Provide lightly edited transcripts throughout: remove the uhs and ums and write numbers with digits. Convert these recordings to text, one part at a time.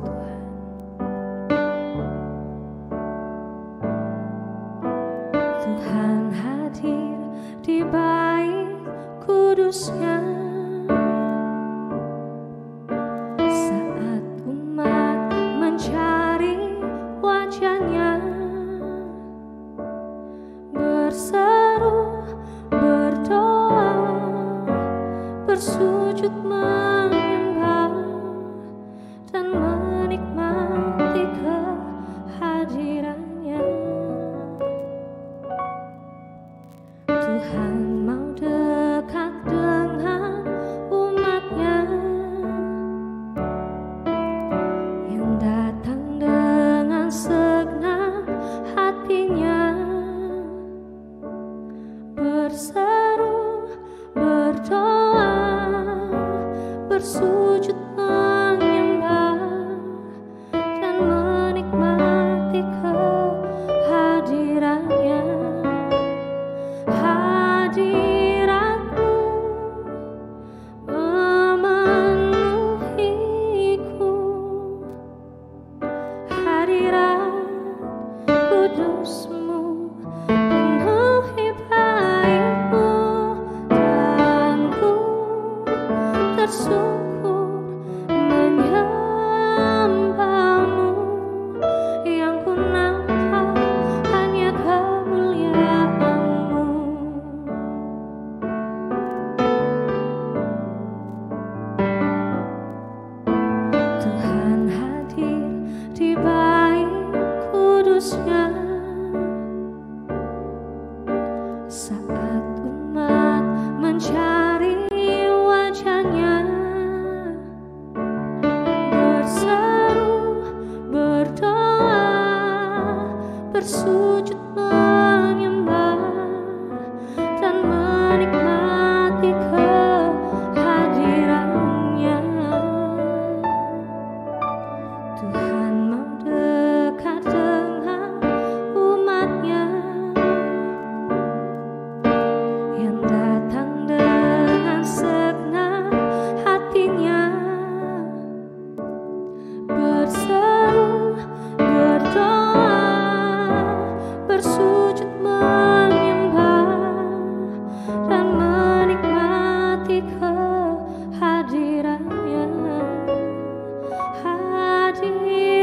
Tuhan. Tuhan hadir di bait kudusnya saat umat mencari wajahnya, berseru, berdoa, bersujud menyembah dan menikmati kehadirannya. Tuhan mau dekat dengan umatnya yang datang dengan segenap hatinya, berseru, berdoa, bersujud menyembah dan menikmati kehadirannya. Hadiratmu memenuhiku, hadirat kudusmu penuhi baitmu, dan ku tersungkur menyembahmu. Yang ku nampak hanya kemuliaan-Mu. Tuhan hadir di bait kudusnya saat umat mencari wajahnya, berseru, berdoa, bersujud menyembah dan menikmati kehadirannya. Tuhan mau dekat dengan umatnya yang datang dengan segenap hatinya, berseru, berdoa, bersujud menyembah dan menikmati kehadirannya. Hadir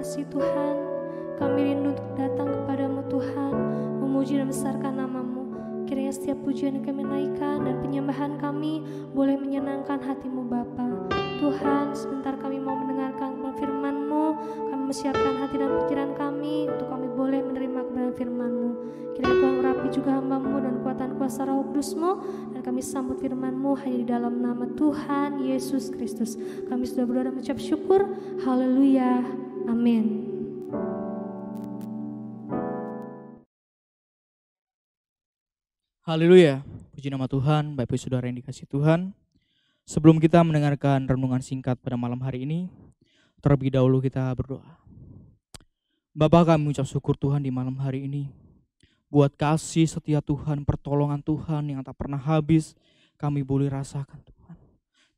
kasih Tuhan. Kami rindu untuk datang kepadamu Tuhan, memuji dan besarkan namamu. Kiranya setiap pujian yang kami naikkan dan penyembahan kami boleh menyenangkan hatimu Bapa. Tuhan, sebentar kami mau mendengarkan firman-Mu. Kami menyiapkan hati dan pikiran kami untuk kami boleh menerima kebenaran firman-Mu. Kiranya Tuhan urapi juga hamba-Mu dan kuatan kuasa Roh Kudus-Mu, dan kami sambut firman-Mu hanya di dalam nama Tuhan Yesus Kristus. Kami sudah berdoa dan mengucap syukur. Haleluya. Amin. Haleluya, puji nama Tuhan, Bapak Ibu Saudara yang dikasihi Tuhan. Sebelum kita mendengarkan renungan singkat pada malam hari ini, terlebih dahulu kita berdoa. Bapa, kami mengucap syukur Tuhan di malam hari ini, buat kasih setia Tuhan, pertolongan Tuhan yang tak pernah habis, kami boleh rasakan Tuhan.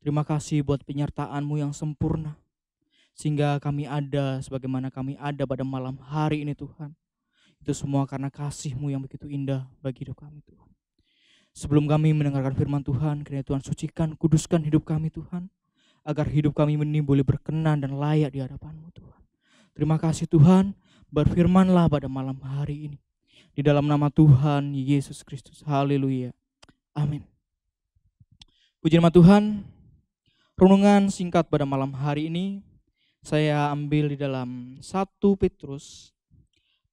Terima kasih buat penyertaan-Mu yang sempurna, sehingga kami ada sebagaimana kami ada pada malam hari ini Tuhan. Itu semua karena kasih-Mu yang begitu indah bagi hidup kami Tuhan. Sebelum kami mendengarkan firman Tuhan, kiranya Tuhan sucikan, kuduskan hidup kami Tuhan, agar hidup kami ini boleh berkenan dan layak di hadapan-Mu Tuhan. Terima kasih Tuhan, berfirmanlah pada malam hari ini. Di dalam nama Tuhan Yesus Kristus. Haleluya. Amin. Puji nama Tuhan. Renungan singkat pada malam hari ini saya ambil di dalam 1 Petrus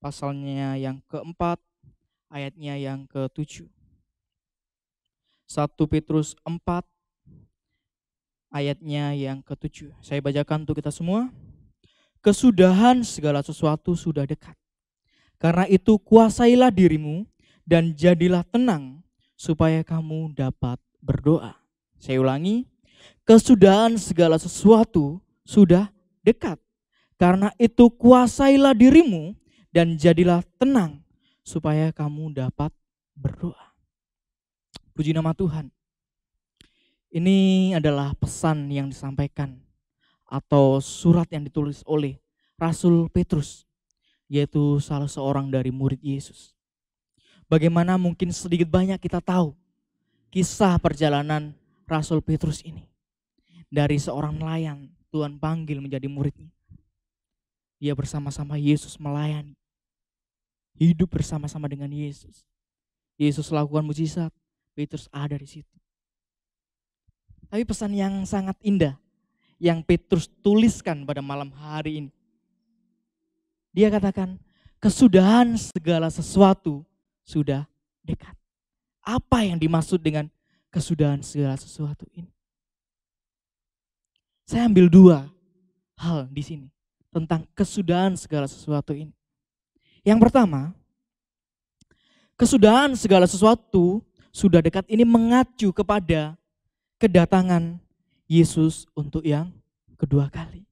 pasalnya yang keempat, ayatnya yang ke-7. 1 Petrus 4 ayatnya yang ke-7. Saya bacakan untuk kita semua. Kesudahan segala sesuatu sudah dekat. Karena itu kuasailah dirimu dan jadilah tenang supaya kamu dapat berdoa. Saya ulangi. Kesudahan segala sesuatu sudah dekat. Karena itu kuasailah dirimu dan jadilah tenang supaya kamu dapat berdoa. Puji nama Tuhan. Ini adalah pesan yang disampaikan atau surat yang ditulis oleh Rasul Petrus, yaitu salah seorang dari murid Yesus. Bagaimana mungkin sedikit banyak kita tahu kisah perjalanan Rasul Petrus ini. Dari seorang nelayan Tuhan panggil menjadi muridnya. Dia bersama-sama Yesus melayani. Hidup bersama-sama dengan Yesus. Yesus lakukan mujizat. Petrus ada di situ. Tapi pesan yang sangat indah yang Petrus tuliskan pada malam hari ini. Dia katakan, kesudahan segala sesuatu sudah dekat. Apa yang dimaksud dengan kesudahan segala sesuatu ini? Saya ambil dua hal di sini tentang kesudahan segala sesuatu ini. Yang pertama, kesudahan segala sesuatu sudah dekat ini mengacu kepada kedatangan Yesus untuk yang kedua kali.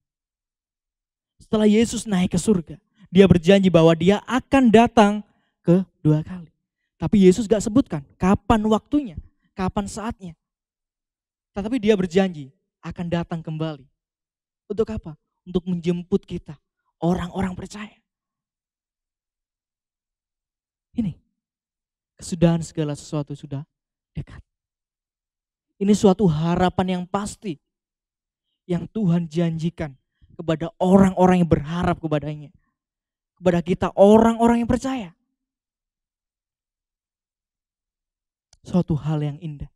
Setelah Yesus naik ke surga, dia berjanji bahwa dia akan datang kedua kali. Tapi Yesus gak sebutkan kapan waktunya, kapan saatnya. Tetapi dia berjanji akan datang kembali. Untuk apa? Untuk menjemput kita, orang-orang percaya. Ini. Kesudahan segala sesuatu sudah dekat. Ini suatu harapan yang pasti yang Tuhan janjikan kepada orang-orang yang berharap kepadanya. Kepada kita orang-orang yang percaya. Suatu hal yang indah.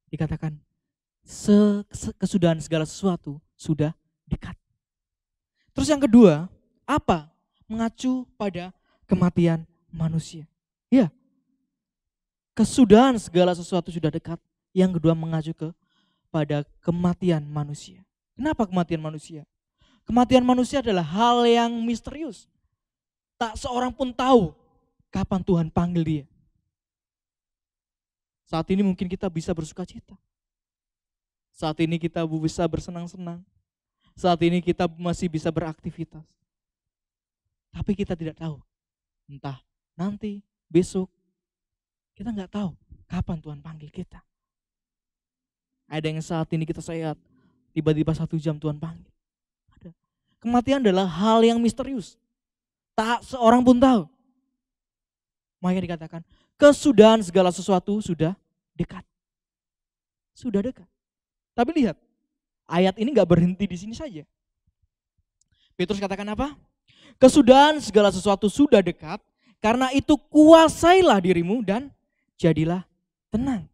Dikatakan kesudahan segala sesuatu sudah dekat. Terus yang kedua, apa? Mengacu pada kematian manusia. Ya, kesudahan segala sesuatu sudah dekat. Yang kedua mengacu pada kematian manusia. Kenapa kematian manusia? Kematian manusia adalah hal yang misterius. Tak seorang pun tahu kapan Tuhan panggil dia. Saat ini mungkin kita bisa bersuka cita. Saat ini kita bisa bersenang-senang. Saat ini kita masih bisa beraktivitas. Tapi kita tidak tahu. Entah nanti, besok, kita nggak tahu kapan Tuhan panggil kita. Ada yang saat ini kita sehat, tiba-tiba 1 jam Tuhan panggil. Ada. Kematian adalah hal yang misterius. Tak seorang pun tahu. Makanya dikatakan, kesudahan segala sesuatu sudah dekat. Sudah dekat. Tapi lihat, ayat ini nggak berhenti di sini saja. Petrus katakan apa? Kesudahan segala sesuatu sudah dekat, karena itu kuasailah dirimu dan jadilah tenang.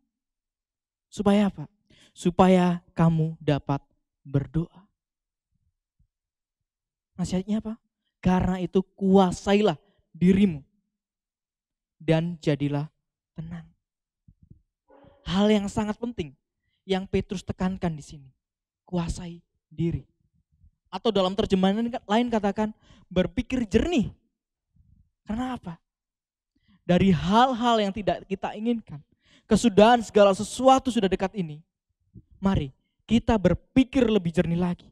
Supaya apa? Supaya kamu dapat berdoa. Nasihatnya apa? Karena itu kuasailah dirimu dan jadilah tenang. Hal yang sangat penting yang Petrus tekankan di sini. Kuasai diri. Atau dalam terjemahan lain katakan berpikir jernih. Karena apa? Dari hal-hal yang tidak kita inginkan. Kesudahan segala sesuatu sudah dekat ini. Mari kita berpikir lebih jernih lagi.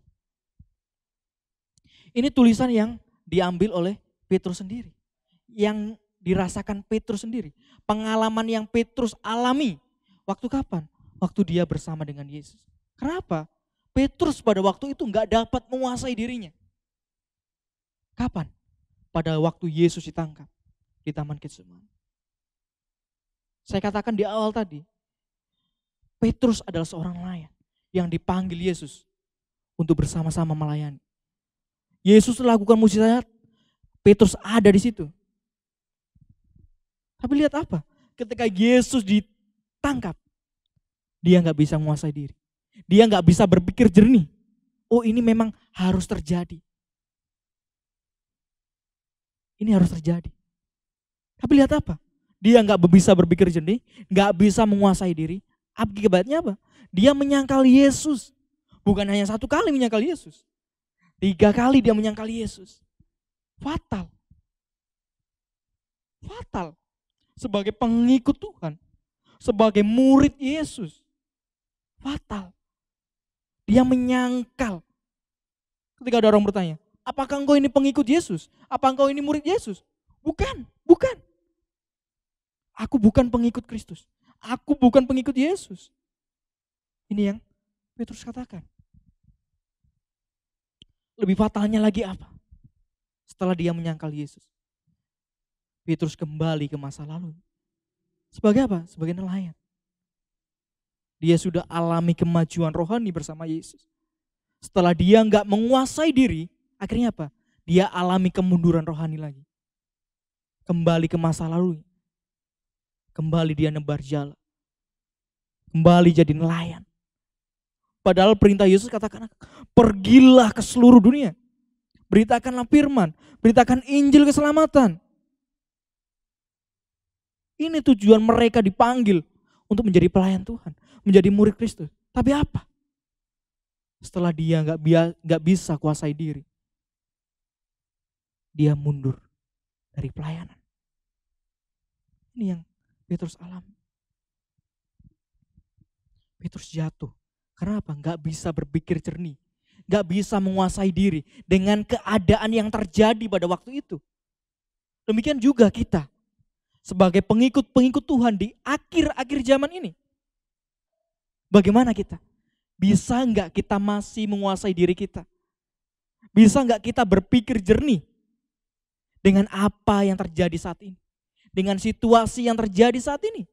Ini tulisan yang diambil oleh Petrus sendiri. Yang dirasakan Petrus sendiri. Pengalaman yang Petrus alami. Waktu kapan? Waktu dia bersama dengan Yesus. Kenapa? Petrus pada waktu itu nggak dapat menguasai dirinya. Kapan? Pada waktu Yesus ditangkap di Taman Getsemani. Saya katakan di awal tadi, Petrus adalah seorang nelayan yang dipanggil Yesus untuk bersama-sama melayani. Yesus melakukan mukjizat, Petrus ada di situ. Tapi lihat apa? Ketika Yesus ditangkap, dia nggak bisa menguasai diri. Dia nggak bisa berpikir jernih. Oh, ini memang harus terjadi. Ini harus terjadi. Tapi lihat apa? Dia nggak bisa berpikir jernih, nggak bisa menguasai diri. Akibatnya apa? Dia menyangkal Yesus. Bukan hanya satu kali menyangkal Yesus. 3 kali dia menyangkal Yesus. Fatal. Fatal. Sebagai pengikut Tuhan. Sebagai murid Yesus. Fatal. Dia menyangkal. Ketika ada orang bertanya, apakah engkau ini pengikut Yesus? Apa engkau ini murid Yesus? Bukan, bukan. Aku bukan pengikut Kristus. Aku bukan pengikut Yesus. Ini yang Petrus katakan. Lebih fatalnya lagi apa? Setelah dia menyangkal Yesus. Petrus kembali ke masa lalu. Sebagai apa? Sebagai nelayan. Dia sudah alami kemajuan rohani bersama Yesus. Setelah dia nggak menguasai diri, akhirnya apa? Dia alami kemunduran rohani lagi. Kembali ke masa lalu. Kembali dia nebar jala. Kembali jadi nelayan. Padahal perintah Yesus katakan, pergilah ke seluruh dunia. Beritakanlah firman, beritakan Injil keselamatan. Ini tujuan mereka dipanggil untuk menjadi pelayan Tuhan, menjadi murid Kristus. Tapi apa? Setelah dia nggak bisa kuasai diri, dia mundur dari pelayanan. Ini yang Petrus alami. Petrus jatuh. Kenapa? Nggak bisa berpikir jernih, nggak bisa menguasai diri dengan keadaan yang terjadi pada waktu itu. Demikian juga kita sebagai pengikut-pengikut Tuhan di akhir-akhir zaman ini. Bagaimana kita? Bisa nggak kita masih menguasai diri kita? Bisa nggak kita berpikir jernih dengan apa yang terjadi saat ini? Dengan situasi yang terjadi saat ini?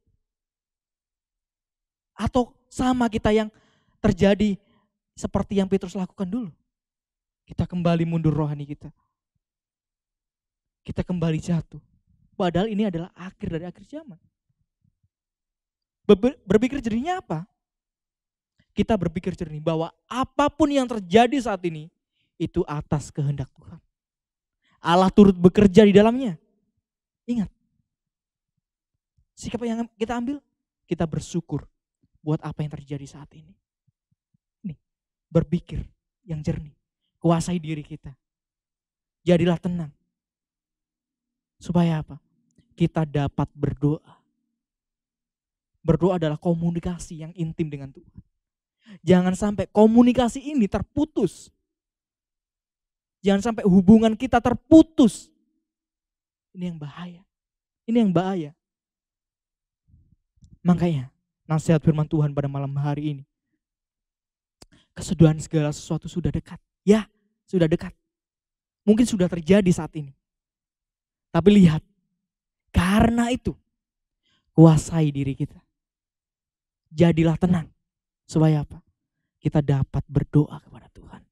Atau sama kita yang terjadi seperti yang Petrus lakukan dulu? Kita kembali mundur rohani kita. Kita kembali jatuh. Padahal ini adalah akhir dari akhir zaman. Berpikir jernihnya apa? Kita berpikir jernih bahwa apapun yang terjadi saat ini itu atas kehendak Tuhan. Allah turut bekerja di dalamnya. Ingat, sikap yang kita ambil, kita bersyukur buat apa yang terjadi saat ini. Nih, berpikir yang jernih, kuasai diri kita. Jadilah tenang. Supaya apa? Kita dapat berdoa. Berdoa adalah komunikasi yang intim dengan Tuhan. Jangan sampai komunikasi ini terputus. Jangan sampai hubungan kita terputus. Ini yang bahaya. Ini yang bahaya. Makanya nasihat firman Tuhan pada malam hari ini. Kesudahan segala sesuatu sudah dekat. Ya, sudah dekat. Mungkin sudah terjadi saat ini. Tapi lihat, karena itu kuasai diri kita. Jadilah tenang. Supaya apa? Kita dapat berdoa kepada Tuhan.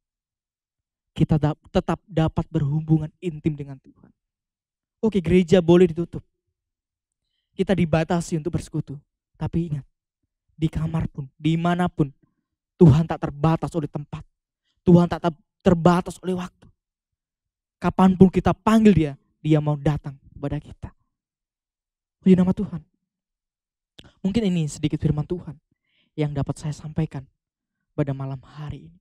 kita tetap dapat berhubungan intim dengan Tuhan. Oke, gereja boleh ditutup. Kita dibatasi untuk bersekutu. Tapi ingat, di kamar pun, dimanapun, Tuhan tak terbatas oleh tempat. Tuhan tak terbatas oleh waktu. Kapanpun kita panggil dia, dia mau datang kepada kita. Puji nama Tuhan. Mungkin ini sedikit firman Tuhan yang dapat saya sampaikan pada malam hari ini.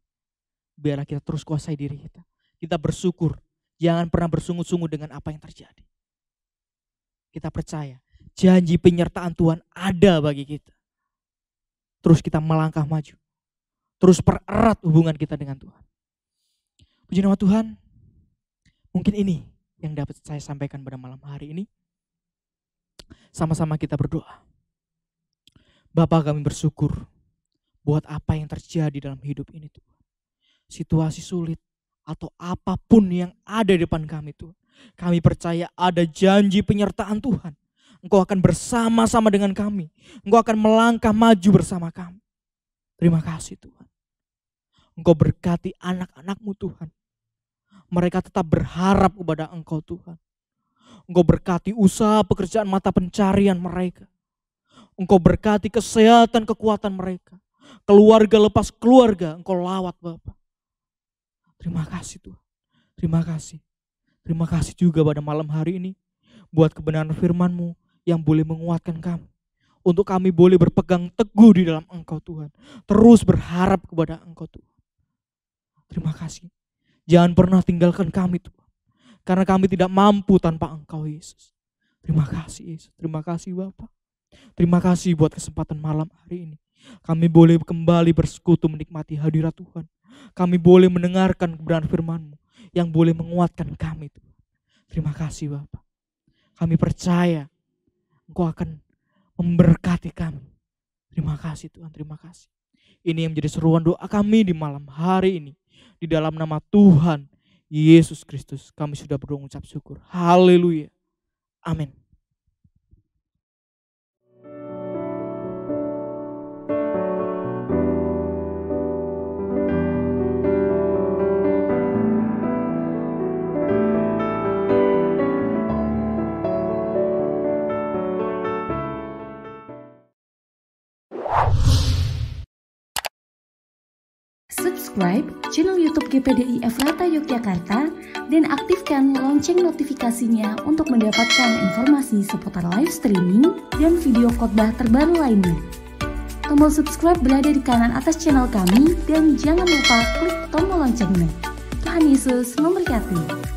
Biarlah kita terus kuasai diri kita. Kita bersyukur. Jangan pernah bersungut-sungut dengan apa yang terjadi. Kita percaya janji penyertaan Tuhan ada bagi kita. Terus kita melangkah maju. Terus pererat hubungan kita dengan Tuhan. Puji nama Tuhan. Mungkin ini yang dapat saya sampaikan pada malam hari ini. Sama-sama kita berdoa. Bapa, kami bersyukur buat apa yang terjadi dalam hidup ini Tuhan. Situasi sulit atau apapun yang ada di depan kami Tuhan. Kami percaya ada janji penyertaan Tuhan. Engkau akan bersama-sama dengan kami. Engkau akan melangkah maju bersama kami. Terima kasih Tuhan. Engkau berkati anak-anak-Mu Tuhan. Mereka tetap berharap kepada Engkau Tuhan. Engkau berkati usaha pekerjaan mata pencarian mereka. Engkau berkati kesehatan kekuatan mereka. Keluarga lepas keluarga Engkau lawat Bapa. Terima kasih Tuhan. Terima kasih. Terima kasih juga pada malam hari ini buat kebenaran firman-Mu yang boleh menguatkan kami. Untuk kami boleh berpegang teguh di dalam Engkau Tuhan. Terus berharap kepada Engkau Tuhan. Terima kasih. Jangan pernah tinggalkan kami Tuhan. Karena kami tidak mampu tanpa Engkau Yesus. Terima kasih Yesus. Terima kasih Bapa. Terima kasih buat kesempatan malam hari ini. Kami boleh kembali bersekutu menikmati hadirat Tuhan. Kami boleh mendengarkan kebenaran firman-Mu yang boleh menguatkan kami Tuhan. Terima kasih Bapa. Kami percaya Engkau akan memberkati kami. Terima kasih Tuhan, terima kasih. Ini yang menjadi seruan doa kami di malam hari ini. Di dalam nama Tuhan Yesus Kristus kami sudah berdoa mengucap syukur. Haleluya. Amin. Subscribe channel YouTube GPDI Efrata Yogyakarta dan aktifkan lonceng notifikasinya untuk mendapatkan informasi seputar live streaming dan video khotbah terbaru lainnya. Tombol subscribe berada di kanan atas channel kami dan jangan lupa klik tombol loncengnya. Tuhan Yesus memberkati.